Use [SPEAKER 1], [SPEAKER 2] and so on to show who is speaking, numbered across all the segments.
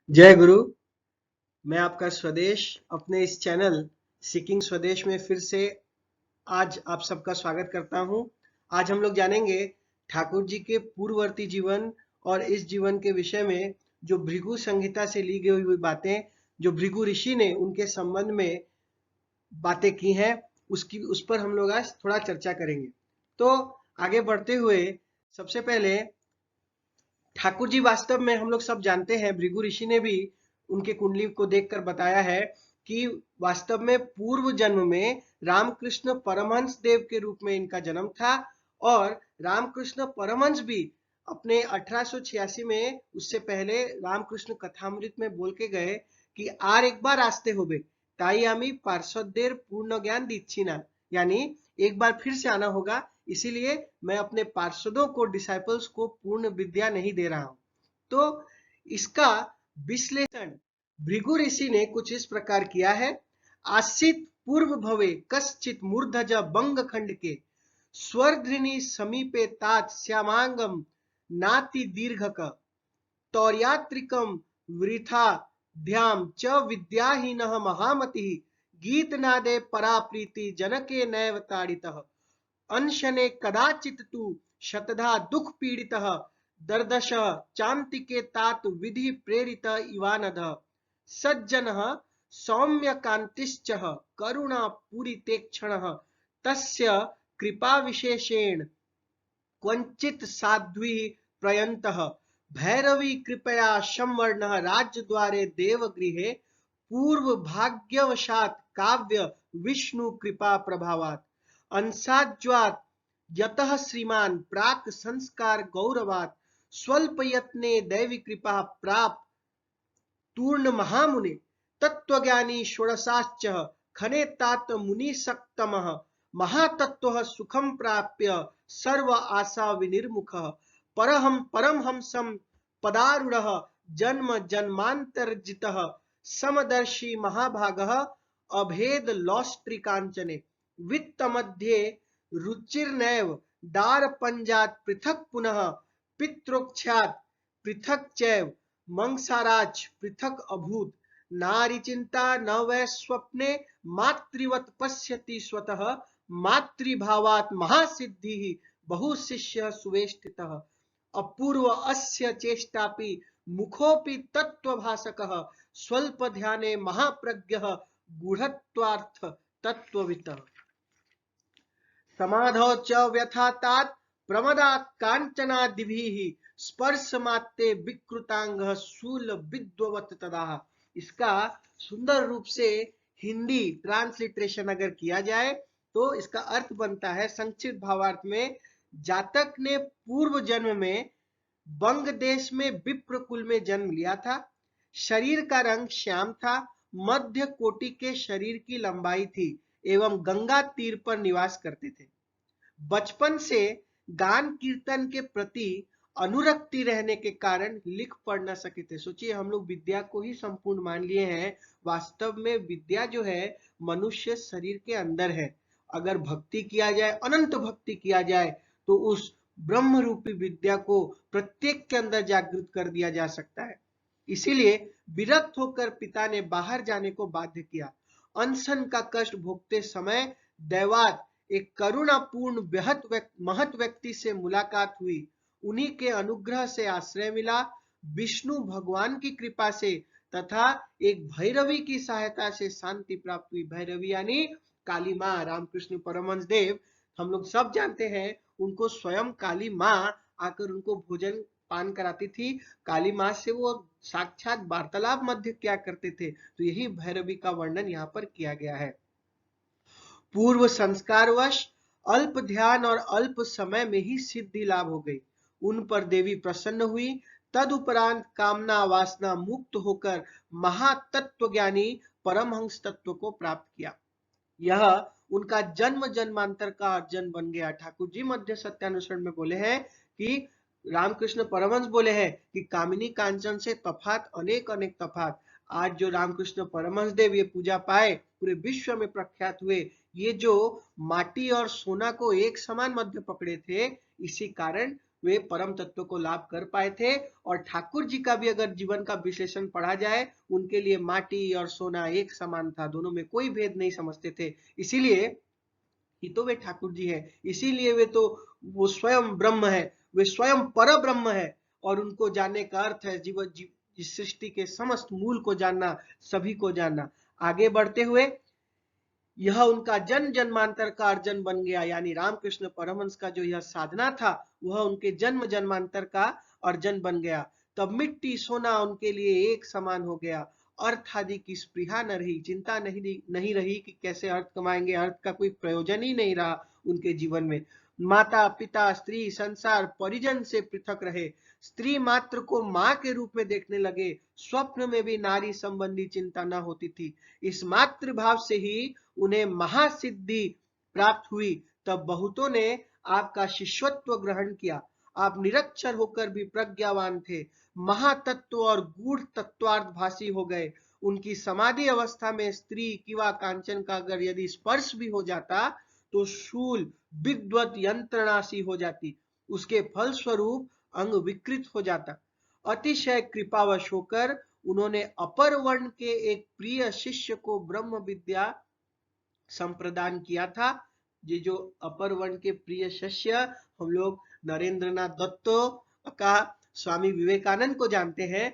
[SPEAKER 1] जय गुरु। मैं आपका स्वदेश अपने इस चैनल सीकिंग स्वदेश में फिर से आज आप सबका स्वागत करता हूं। आज हम लोग जानेंगे ठाकुर जी के पूर्ववर्ती जीवन और इस जीवन के विषय में जो भृगु संहिता से ली गई हुई बातें, जो भृगु ऋषि ने उनके संबंध में बातें की हैं, उस पर हम लोग आज थोड़ा चर्चा करेंगे। तो आगे बढ़ते हुए सबसे पहले ठाकुर जी वास्तव में हम लोग सब जानते हैं, भृगु ऋषि ने भी उनके कुंडली को देखकर बताया है कि वास्तव में पूर्व जन्म में रामकृष्ण परमहंस देव के रूप में इनका जन्म था और रामकृष्ण परमहंस भी अपने 1886 में, उससे पहले रामकृष्ण कथामृत में बोल के गए कि आर एक बार आस्ते होबे ताई आमी पार्षददेर पूर्ण ज्ञान दिच्छी ना, यानी एक बार फिर से आना होगा, इसीलिए मैं अपने पार्षदों को, डिसाइपल्स को पूर्ण विद्या नहीं दे रहा हूं। तो इसका विश्लेषण भृगु ऋषि ने कुछ इस प्रकार किया है। आसित पूर्व भवे कश्चित मूर्धज बंग खंड के स्वर्धृणी समीपे तात श्यामांगम नाति दीर्घक तौर्यात्रिकम वृथा ध्याम च विद्याहीनः महामतिः गीतनादे पराप्रीति जनके नैव ताड़ितः अनशने कदाचित तु शतधा दुख पीड़ितः दर्दश चान्तिके तात विधि प्रेरित इवानधः सज्जनः सौम्य कान्तिश्च करुणा पूरितेक्षणः तस्य कृपा विशेषेण क्वचित साध्वी प्रयन्तः भैरवी कृपया संवर्णः राज्यद्वारे देवगृहे पूर्व भाग्यवशात् काव्य विष्णु कृपा प्रभावात् अंशाज्वात् यतः श्रीमान प्राक संस्कार गौरवात् स्वल्प यत्ने दैवी कृपा प्राप्त तूर्ण महामुने तत्वज्ञानी षोडशाश्च खने तात मुनि सक्तमः महातत्व सुखम प्राप्य सर्व आशा विनिर्मुखः परमहंसं पदारूढ़ जन्म जन्मांतर्जितः समदर्शी महाभागः अभेद लौष्ट्रिकांचने वित्त मध्ये रुचिर्नैव दार पंजात पृथक पुनः पित्रोक्षात पृथक चैव मंसाराज पृथक अभूत नारी चिंता न वै स्वप्ने मातृवत पश्यति स्वतः मातृभावात् महासिद्धि बहुशिष्य सुवेष्टितः अपूर्व अस्य चेष्टापि मुखोपि तत्वभासकः स्वल्प ध्याने महाप्रज्ञः गूढ़त्वार्थ तत्ववितः समाधौ च व्यथातात् प्रमदात् कांचनादिभिः स्पर्शमात्ते विकृतांगः शूल विद्ववत् तदाह। इसका सुंदर रूप से हिंदी ट्रांसलिटरेशन अगर किया जाए तो इसका अर्थ बनता है, संक्षिप्त भावार्थ में, जातक ने पूर्व जन्म में बंग देश में विप्र कुल में जन्म लिया था। शरीर का रंग श्याम था, मध्य कोटि के शरीर की लंबाई थी एवं गंगा तीर पर निवास करते थे। बचपन से गान कीर्तन के प्रति अनुरक्ति रहने के कारण लिख पढ़ न सके थे। सोचिए, हम लोग विद्या को ही संपूर्ण मान लिए हैं, वास्तव में विद्या जो है मनुष्य शरीर के अंदर है। अगर भक्ति किया जाए, अनंत भक्ति किया जाए, तो उस ब्रह्म रूपी विद्या को प्रत्येक के अंदर जागृत कर दिया जा सकता है। इसीलिए विरक्त होकर पिता ने बाहर जाने को बाध्य किया। अनशन का कष्ट भोगते समय दैवात एक करुणापूर्ण महत व्यक्ति से मुलाकात हुई। उन्हीं के अनुग्रह से आश्रय मिला। विष्णु भगवान की कृपा से तथा एक भैरवी की सहायता से शांति प्राप्त हुई। भैरवी यानी काली माँ। रामकृष्ण परमहंस देव, हम लोग सब जानते हैं, उनको स्वयं काली माँ आकर उनको भोजन पान कराती थी। काली माँ से वो साक्षात वार्तालाप मध्य क्या करते थे, तो यही भैरवी का वर्णन यहाँ पर किया गया है। पूर्व संस्कारवश अल्प ध्यान और अल्प समय में ही सिद्धि लाभ हो गई। उन पर देवी प्रसन्न हुई। तदुपरांत कामना वासना मुक्त होकर महातत्व ज्ञानी परमहंस तत्व को प्राप्त किया। यह उनका जन्म जन्मांतर का अर्जन बन गया। ठाकुर जी मध्य सत्यानुसरण में बोले हैं कि रामकृष्ण परमहंस बोले हैं कि कामिनी कांचन से तफात अनेक अनेक तफात। आज जो रामकृष्ण परमहंस देव ये पूजा पाए, पूरे विश्व में प्रख्यात हुए, ये जो माटी और सोना को एक समान मध्य पकड़े थे, इसी कारण वे परम तत्व को लाभ कर पाए थे। और ठाकुर जी का भी अगर जीवन का विश्लेषण पढ़ा जाए, उनके लिए माटी और सोना एक समान था, दोनों में कोई भेद नहीं समझते थे। इसीलिए ही तो वे ठाकुर जी है, इसीलिए वे तो वो स्वयं ब्रह्म है, वे स्वयं पर ब्रह्म है। और उनको जानने का अर्थ है जीवन इस सृष्टि के समस्त मूल को जानना, सभी को जानना। आगे बढ़ते हुए यह उनका जन्म जन्मांतर का अर्जन बन गया, यानी रामकृष्ण परमहंस का जो यह साधना था वह उनके जन्म जन्मांतर का अर्जन बन गया। तब मिट्टी सोना उनके लिए एक समान हो गया। अर्थ आदि की स्पृहा न रही, चिंता नहीं रही कि कैसे अर्थ कमाएंगे, अर्थ का कोई प्रयोजन ही नहीं रहा उनके जीवन में। माता पिता स्त्री संसार परिजन से पृथक रहे, स्त्री मात्र को मां के रूप में देखने लगे, स्वप्न में भी नारी संबंधी चिंता न होती थी। इस मातृभाव से ही उन्हें महासिद्धि प्राप्त हुई। तब बहुतों ने आपका शिष्यत्व ग्रहण किया। आप निरक्षर होकर भी प्रज्ञावान थे, महातत्व और गूढ़ तत्वार्थभासी हो गए। उनकी समाधि अवस्था में स्त्री किंवा कांचन का अगर यदि स्पर्श भी हो जाता तो शूल विद्वत यंत्रणासी हो जाती, उसके फलस्वरूप अंग विकृत हो जाता। अतिशय कृपावश होकर उन्होंने अपर वर्ण के एक प्रिय शिष्य को ब्रह्म विद्या संप्रदान किया था। ये जो अपर वर्ण के प्रिय शिष्य हम लोग नरेंद्रनाथ दत्त का स्वामी विवेकानंद को जानते हैं।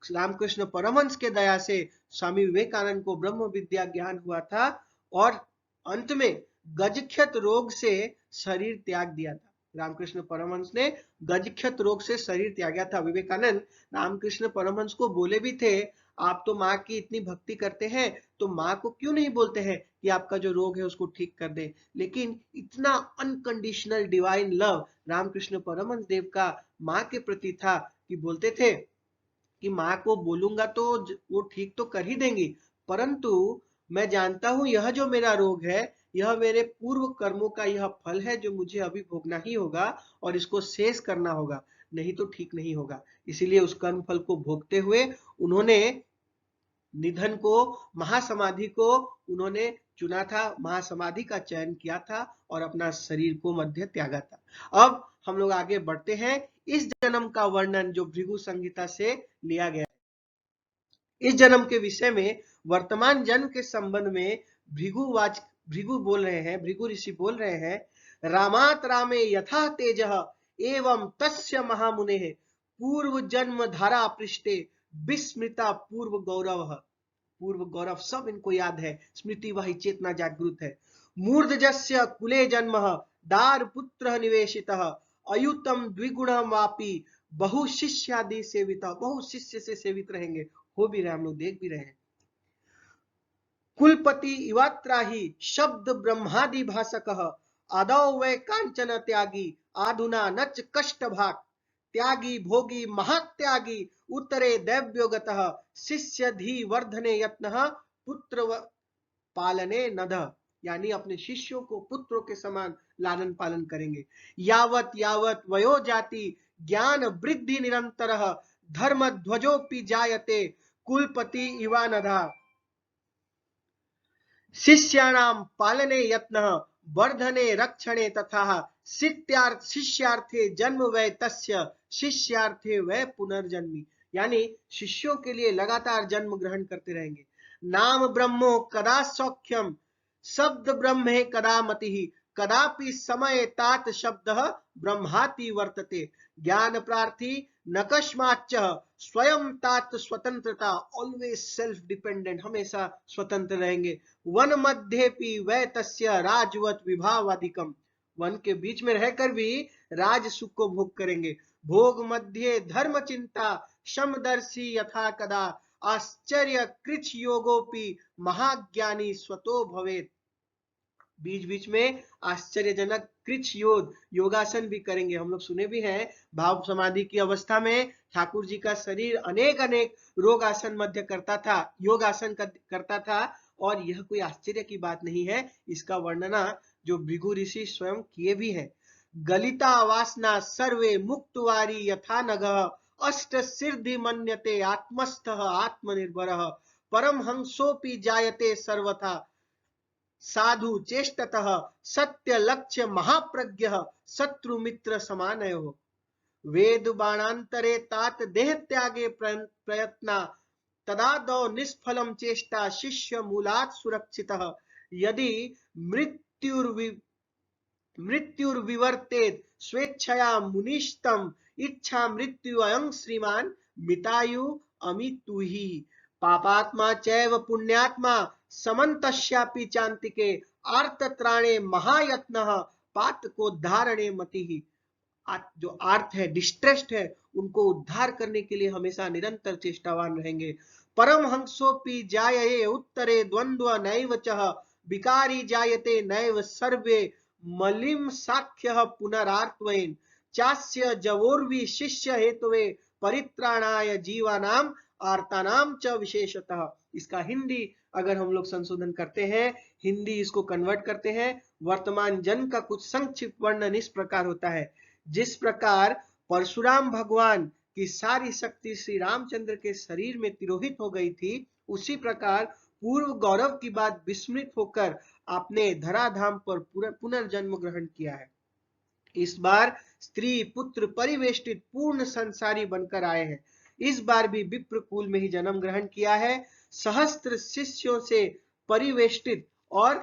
[SPEAKER 1] रामकृष्ण परमहंस के दया से स्वामी विवेकानंद को ब्रह्म विद्या ज्ञान हुआ था और अंत में गजख्यत रोग से शरीर त्याग दिया था। रामकृष्ण परमहंस ने गजख्यत रोग से शरीर त्यागा था। विवेकानंद रामकृष्ण परमहंस को बोले भी थे, आप तो माँ की इतनी भक्ति करते हैं तो माँ को क्यों नहीं बोलते हैं कि आपका जो रोग है उसको ठीक कर दे। लेकिन इतना unconditional divine love Ramakrishna Paramhansa Dev का माँ के प्रति था कि बोलते थे कि माँ को बोलूंगा तो वो ठीक तो कर ही देंगी, परंतु मैं जानता हूं यह जो मेरा रोग है यह मेरे पूर्व कर्मों का यह फल है जो मुझे अभी भोगना ही होगा और इसको शेष करना होगा, नहीं तो ठीक नहीं होगा। इसीलिए उस कर्म फल को भोगते हुए उन्होंने निधन को, महासमाधि को उन्होंने चुना था, महासमाधि का चयन किया था और अपना शरीर को मध्य त्यागा था। अब हम लोग आगे बढ़ते हैं। इस जन्म का वर्णन जो भृगु संहिता से लिया गया है, इस जन्म के विषय में वर्तमान जन्म के संबंध में भृगु बोल रहे हैं, भृगु ऋषि बोल रहे हैं, रामात रामे यथा तेजः एवं तस्य महामुने पूर्व जन्म धारा पृष्ठे विस्मृता पूर्व गौरव। पूर्व गौरव सब इनको याद है, स्मृति वही चेतना जागृत है। मूर्धजस्य कुले जन्म दार पुत्र निवेशितः अयुतम द्विगुणम वापी बहु शिष्यादि सेवित, बहु शिष्य से सेवित रहेंगे, हो भी रहे, हम लोग देख भी रहे हैं। कुलपति इवात्राही शब्द ब्रह्मादि भाषक आदौ वै कांचन त्यागी आधुना नच कष्ट भाग त्यागी भोगी महात्यागी उत्तरे दैव्योगतः शिष्य धी वर्धने यत्न पुत्र पालने नध, यानी अपने शिष्यों को पुत्रों के समान लालन पालन करेंगे। यावत यावत वयो जाति ज्ञान वृद्धि निरंतर धर्म ध्वजोपि जायते कुलपति इवानधा शिष्याणां पालने यत्नः वर्धने रक्षणे तथा शिष्यार्थे जन्म वै तस्य शिष्यार्थे वै पुनर्जन्मी, यानी शिष्यों के लिए लगातार जन्म ग्रहण करते रहेंगे। नाम ब्रह्मो कदा सौख्यम शब्द ब्रह्मे कदा मतिः कदापि समय तात शब्द ब्रह्माति वर्तते ज्ञान प्रार्थी नकस्माच्च स्वयं तात स्वतंत्रता, ऑलवेज सेल्फ डिपेंडेंट, हमेशा स्वतंत्र रहेंगे। वन मध्येपि वै तस्य राजवत विभावादिकम, वन के बीच में रहकर भी राज सुख को भोग करेंगे। भोग मध्य धर्म चिंता समदर्शी यथा कदा आश्चर्य कृच योगोपि महाज्ञानी स्वतो भवेत, बीच बीच में आश्चर्यजनक कृच योगासन भी करेंगे। हम लोग सुने भी हैं भाव समाधि की अवस्था में ठाकुर जी का शरीर अनेक अनेक रोगासन मध्य करता था, योगासन करता था, और यह कोई आश्चर्य की बात नहीं है, इसका वर्णना जो भृगु ऋषि स्वयं किए भी है। गलिता वासना सर्वे मुक्तवारी यथा नग अष्ट सिद्धि मन्यते आत्मस्थ आत्मनिर्भर परम हंसोपि जायते सर्वथा साधु चेष्टतः सत्य लक्ष्य महाप्रज्ञ शत्रु मित्र समानयो, वेद बाणांतरे तात देह त्यागे प्रयत्ना तदादौ निष्फलम चेष्टा शिष्य मूलात् सुरक्षितः यदि मृत्युर्विवर्तेत स्वेच्छया मुनिष्तम इच्छा मृत्यु अयं श्रीमान मितायु अमितु ही पापात्मा चैव पुण्यात्मा समन्तस्यापि चान्तिके आर्तत्राणे महायत्नः पातकोद्धारणे मतिः। जो आर्थ है, डिस्ट्रेस्ड है, उनको उद्धार करने के लिए हमेशा निरंतर चेष्टावान रहेंगे। परमहंसोपि जायते उत्तरे द्वंद्व नैव चः विकारी जायते नैव सर्वे मलिम साख्यः पुनरार्त्वेन चास्य जवोर्वि शिष्य हेतुवे परित्राणाय जीवानाम आर्तानाम च विशेषतः। इसका हिंदी अगर हम लोग संशोधन करते हैं, हिंदी इसको कन्वर्ट करते हैं, वर्तमान जन का कुछ संक्षिप्त वर्णन इस प्रकार होता है। जिस प्रकार परशुराम भगवान की सारी शक्ति श्री रामचंद्र के शरीर में तिरोहित हो गई थी, उसी प्रकार पूर्व गौरव की बात विस्मृत होकर आपने धराधाम पर पुनर्जन्म ग्रहण किया है। इस बार स्त्री पुत्र परिवेष्टित पूर्ण संसारी बनकर आए हैं। इस बार भी विप्र कुल में ही जन्म ग्रहण किया है। सहस्त्र शिष्यों से परिवेष्टित और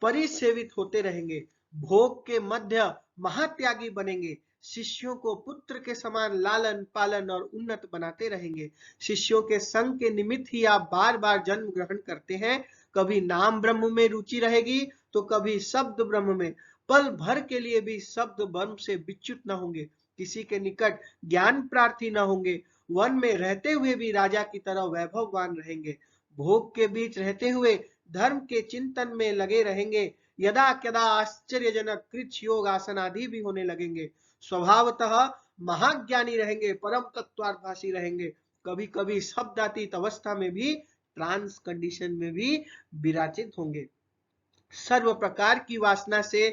[SPEAKER 1] परिसेवित होते रहेंगे। भोग के मध्य महात्यागी बनेंगे। शिष्यों को पुत्र के समान लालन पालन और उन्नत बनाते रहेंगे। शिष्यों के संग के निमित्त ही आप बार बार जन्म ग्रहण करते हैं। कभी नाम ब्रह्म में रुचि रहेगी तो कभी शब्द ब्रह्म में। पल भर के लिए भी शब्द ब्रह्म से विच्युत न होंगे। किसी के निकट ज्ञान प्रार्थी न होंगे। वन में रहते हुए भी राजा की तरह वैभववान रहेंगे। भोग के बीच रहते हुए धर्म के चिंतन में लगे रहेंगे। यदा कदा आश्चर्यजनक कृच्छ योग आसन आदि भी होने लगेंगे। स्वभावतः महाज्ञानी रहेंगे, परम तत्वार्थभाषी रहेंगे। कभी कभी शब्दातीत अवस्था में भी, ट्रांस कंडीशन में भी विराजित होंगे। सर्व प्रकार की वासना से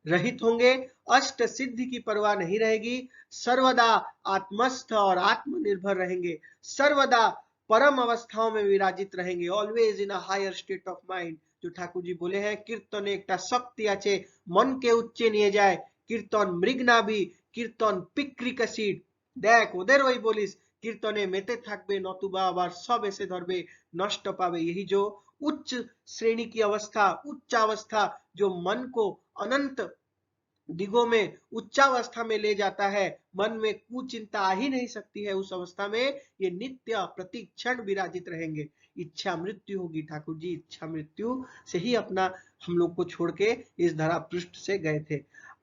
[SPEAKER 1] रहित होंगे। अष्ट सिद्धि की परवाह नहीं रहेगी। सर्वदा आत्मस्थ और आत्मनिर्भर रहेंगे। सर्वदा परम अवस्थाओं में विराजित रहेंगे। Always in a higher state of mind. जो ठाकुर जी बोले हैं, कीर्तन एक शक्ति आचे मन के उच्चे निये जाए, कीर्तन मृग नाभि, कीर्तन पिक्रिक सीड। देख ओদের ওই বলিস कीर्तने मेते থাকবে নতুবা আবার सब ऐसे धरबे नष्ट पावे। यही जो उच्च श्रेणी की अवस्था, उच्चावस्था जो मन को अनंत दिगों में उच्चावस्था में ले जाता है, मन में कुचिंता आ ही नहीं सकती है, उस अवस्था में ये नित्य प्रतिक्षण विराजित रहेंगे। इच्छा मृत्यु होगी। ठाकुर जी इच्छा मृत्यु से ही अपना हम लोग को छोड़ के इस धरा पृष्ठ से गए थे।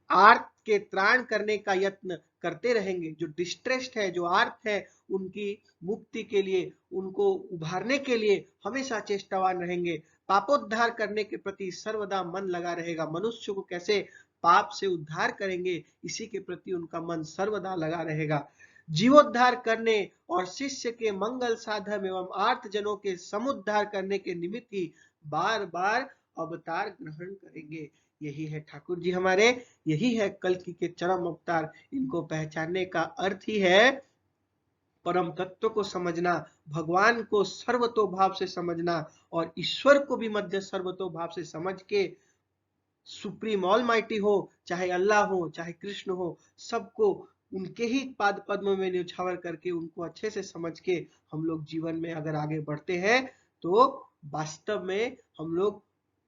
[SPEAKER 1] आर्त के त्राण करने का यत्न करते रहेंगे। जो डिस्ट्रेस्ड है, जो आर्त है, उनकी मुक्ति के लिए, उनको उभारने के लिए हमेशा चेष्टावान रहेंगे। पापोद्धार करने के प्रति सर्वदा मन लगा रहेगा। मनुष्य को कैसे पाप से उद्धार करेंगे, इसी के प्रति उनका मन सर्वदा लगा रहेगा। जीवोद्धार करने और शिष्य के मंगल साधन एवं आर्त जनों के समुद्धार करने के निमित्त ही बार बार अवतार ग्रहण करेंगे। यही है ठाकुर जी हमारे, यही है कल्कि के चरम अवतार। इनको पहचानने का अर्थ ही है परम तत्व को समझना, भगवान को सर्वतोभाव से समझना और ईश्वर को भी मध्य सर्वतोभाव से समझ के सुप्रीम ऑलमाइटी हो, चाहे अल्लाह हो, चाहे कृष्ण हो, सबको उनके ही पाद पद्म में न्यौछावर करके उनको अच्छे से समझ के हम लोग जीवन में अगर आगे बढ़ते हैं तो वास्तव में हम लोग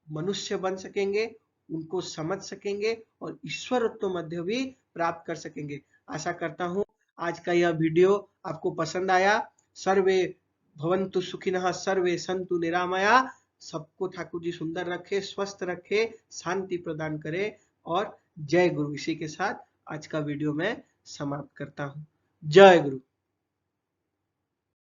[SPEAKER 1] मनुष्य बन सकेंगे, उनको समझ सकेंगे और ईश्वरत्व मध्य भी प्राप्त कर सकेंगे। आशा करता हूं आज का यह वीडियो आपको पसंद आया। सर्वे भवन्तु सुखिनः, सर्वे सन्तु निरामया। सबको ठाकुर जी सुंदर रखे, स्वस्थ रखे, शांति प्रदान करे और जय गुरु। इसी के साथ आज का वीडियो मैं समाप्त करता हूं। जय गुरु।